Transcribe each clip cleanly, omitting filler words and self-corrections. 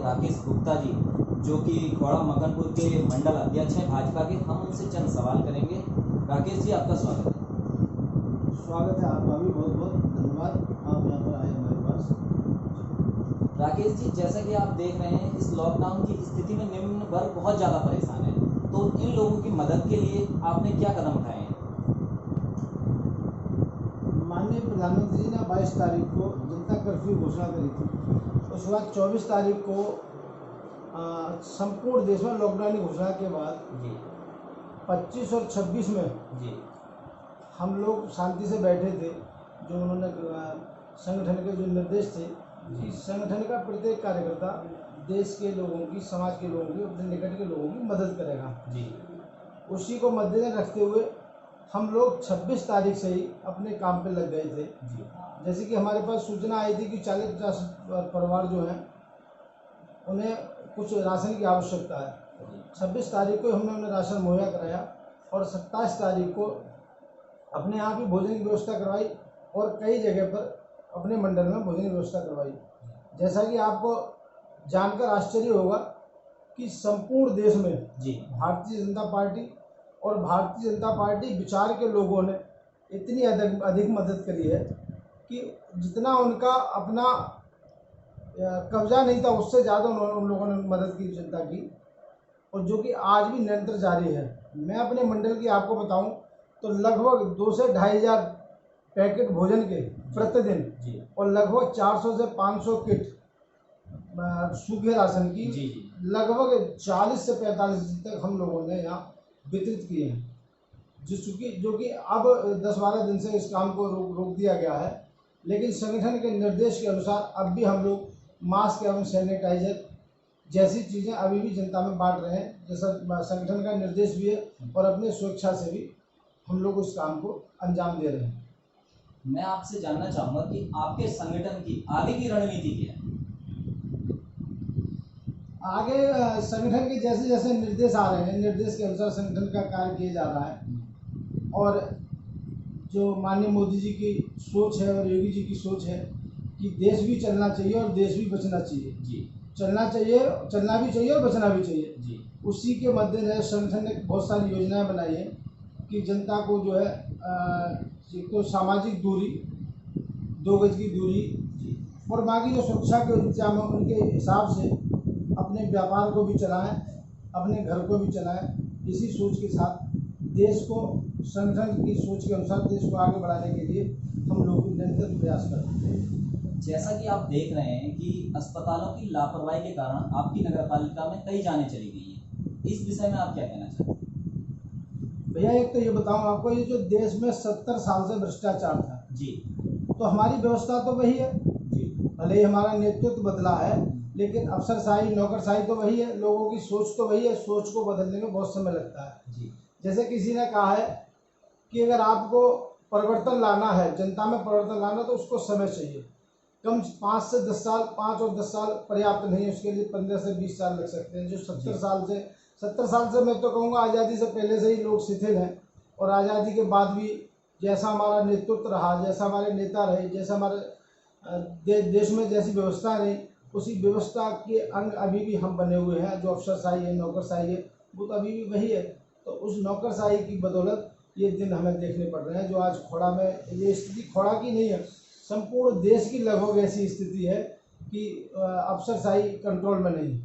राकेश गुप्ता जी, जो कि खौड़ा मकनपुर के मंडल अध्यक्ष हैं भाजपा के। हम उनसे चंद सवाल करेंगे। राकेश जी, आपका स्वागत है। स्वागत है आपका भी, बहुत बहुत धन्यवाद, आप यहाँ पर आए हमारे पास। राकेश जी, जैसा कि आप देख रहे हैं, इस लॉकडाउन की स्थिति में निम्न वर्ग बहुत ज़्यादा परेशान है, तो इन लोगों की मदद के लिए आपने क्या कदम उठाए हैं? माननीय प्रधानमंत्री ने 22 तारीख को जनता कर्फ्यू घोषणा करी थी। उसके बाद 24 तारीख को संपूर्ण देश में लॉकडाउन की घोषणा के बाद जी 25 और 26 में जी हम लोग शांति से बैठे थे। जो उन्होंने संगठन के जो निर्देश थे कि संगठन का प्रत्येक कार्यकर्ता देश के लोगों की, समाज के लोगों की, अपने निकट के लोगों की मदद करेगा जी, उसी को मद्देनजर रखते हुए हम लोग 26 तारीख से ही अपने काम पे लग गए थे। जी जैसे कि हमारे पास सूचना आई थी कि 40-50 परिवार जो हैं उन्हें कुछ राशन की आवश्यकता है। 26 तारीख को हमने उन्हें राशन मुहैया कराया और 27 तारीख को अपने यहाँ भी भोजन की व्यवस्था करवाई और कई जगह पर अपने मंडल में भोजन की व्यवस्था करवाई। जैसा कि आपको जानकर आश्चर्य होगा कि संपूर्ण देश में जी भारतीय जनता पार्टी और भारतीय जनता पार्टी विचार के लोगों ने इतनी अधिक मदद करी है कि जितना उनका अपना कब्जा नहीं था उससे ज़्यादा उन लोगों ने मदद की, जनता की, और जो कि आज भी निरंतर जारी है। मैं अपने मंडल की आपको बताऊं तो लगभग 2 से 2,500 पैकेट भोजन के प्रतिदिन जी और लगभग 400 से 500 किट सूखे राशन की जी लगभग 40 से 45 दिन तक हम लोगों ने यहाँ वितरित किए हैं। जो कि अब 10-12 दिन से इस काम को रोक दिया गया है, लेकिन संगठन के निर्देश के अनुसार अब भी हम लोग मास्क एवं सैनिटाइजर जैसी चीज़ें अभी भी जनता में बांट रहे हैं, जैसा संगठन का निर्देश भी है, और अपने स्वेच्छा से भी हम लोग उस काम को अंजाम दे रहे हैं। मैं आपसे जानना चाहूँगा कि आपके संगठन की आगे की रणनीति क्या है? आगे संगठन के जैसे जैसे निर्देश आ रहे हैं, निर्देश के अनुसार संगठन का कार्य किया जा रहा है। और जो माननीय मोदी जी की सोच है और योगी जी की सोच है कि देश भी चलना चाहिए और देश भी बचना चाहिए। जी चलना चाहिए, चलना भी चाहिए और बचना भी चाहिए। जी उसी के मद्देनजर संगठन ने बहुत सारी योजनाएं बनाई हैं कि जनता को जो है एक तो सामाजिक दूरी, 2 गज की दूरी, जी और बाकी जो सुरक्षा के इंतजाम है उनके हिसाब से अपने व्यापार को भी चलाएं, अपने घर को भी चलाएं। इसी सोच के साथ देश को, संगठन की सोच के अनुसार देश को आगे बढ़ाने के लिए हम लोग निरंतर प्रयास करते हैं। जैसा कि आप देख रहे हैं कि अस्पतालों की लापरवाही के कारण आपकी नगरपालिका में कई जानें चली गई हैं, इस विषय में आप क्या कहना चाहते हैं? भैया, एक तो ये बताऊं आपको, ये जो देश में 70 साल से भ्रष्टाचार था जी तो हमारी व्यवस्था तो वही है। जी भले ही हमारा नेतृत्व बदला है, लेकिन अफसरशाही, नौकरशाही तो वही है, लोगों की सोच तो वही है। सोच को बदलने में बहुत समय लगता है। जी जैसे किसी ने कहा है कि अगर आपको परिवर्तन लाना है, जनता में परिवर्तन लाना, तो उसको समय चाहिए। कम 5 से 10 साल, 5 और 10 साल पर्याप्त नहीं है, उसके लिए 15 से 20 साल लग सकते हैं। जो 70 साल से मैं तो कहूँगा आज़ादी से पहले से ही लोग शिथिल हैं, और आज़ादी के बाद भी जैसा हमारा नेतृत्व रहा, जैसा हमारे नेता रहे, जैसा हमारे देश में जैसी व्यवस्था रही, उसी व्यवस्था के अंग अभी भी हम बने हुए हैं। जो अफसरशाही है, नौकरशाही है, वो तो अभी भी वही है। तो उस नौकरशाही की बदौलत ये दिन हमें देखने पड़ रहे हैं। जो आज खौड़ा में, ये स्थिति खौड़ा की नहीं है, संपूर्ण देश की लगभग ऐसी स्थिति है कि अफसरशाही कंट्रोल में नहीं।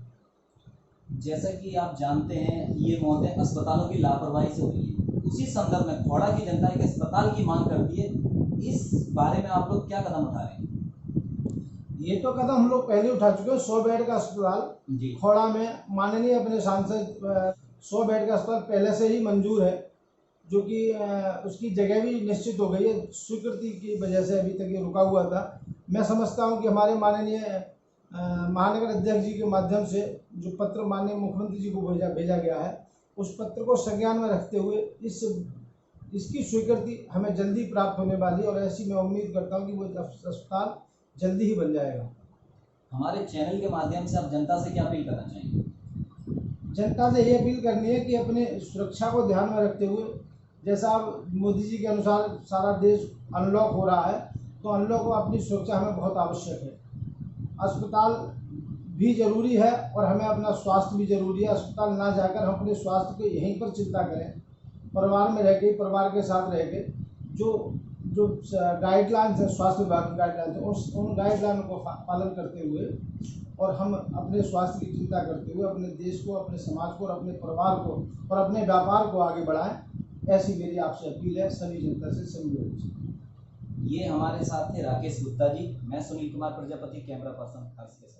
जैसा कि आप जानते हैं, ये मौतें अस्पतालों की लापरवाही से हुई है। उसी संदर्भ में खौड़ा की जनता एक अस्पताल की मांग करती है, इस बारे में आप लोग क्या कदम उठा रहे हैं? ये तो कदम हम लोग पहले उठा चुके हैं। 100 बेड का अस्पताल जी खौड़ा में माननीय अपने सांसद 100 बेड का अस्पताल पहले से ही मंजूर है, जो कि उसकी जगह भी निश्चित हो गई है। स्वीकृति की वजह से अभी तक ये रुका हुआ था। मैं समझता हूँ कि हमारे माननीय महानगर अध्यक्ष जी के माध्यम से जो पत्र माननीय मुख्यमंत्री जी को भेजा गया है, उस पत्र को संज्ञान में रखते हुए इसकी स्वीकृति हमें जल्दी प्राप्त होने वाली है, और ऐसी मैं उम्मीद करता हूँ कि वो अस्पताल जल्दी ही बन जाएगा। हमारे चैनल के माध्यम से आप जनता से क्या अपील करना चाहेंगे? जनता से ये अपील करनी है कि अपने सुरक्षा को ध्यान में रखते हुए, जैसा अब मोदी जी के अनुसार सारा देश अनलॉक हो रहा है, तो अनलॉक को अपनी सुरक्षा हमें बहुत आवश्यक है। अस्पताल भी जरूरी है और हमें अपना स्वास्थ्य भी जरूरी है। अस्पताल ना जाकर हम अपने स्वास्थ्य को यहीं पर चिंता करें, परिवार में रह के, परिवार के साथ रह के जो जो गाइडलाइंस है, स्वास्थ्य विभाग की गाइडलाइंस है, उन गाइडलाइन को पालन करते हुए और हम अपने स्वास्थ्य की चिंता करते हुए अपने देश को, अपने समाज को और अपने परिवार को और अपने व्यापार को आगे बढ़ाएं। ऐसी मेरी आपसे अपील है सभी जनता से, सभी लोगों से। ये हमारे साथ थे राकेश गुप्ता जी। मैं सुनील कुमार प्रजापति, कैमरा पर्सन खास के साथ।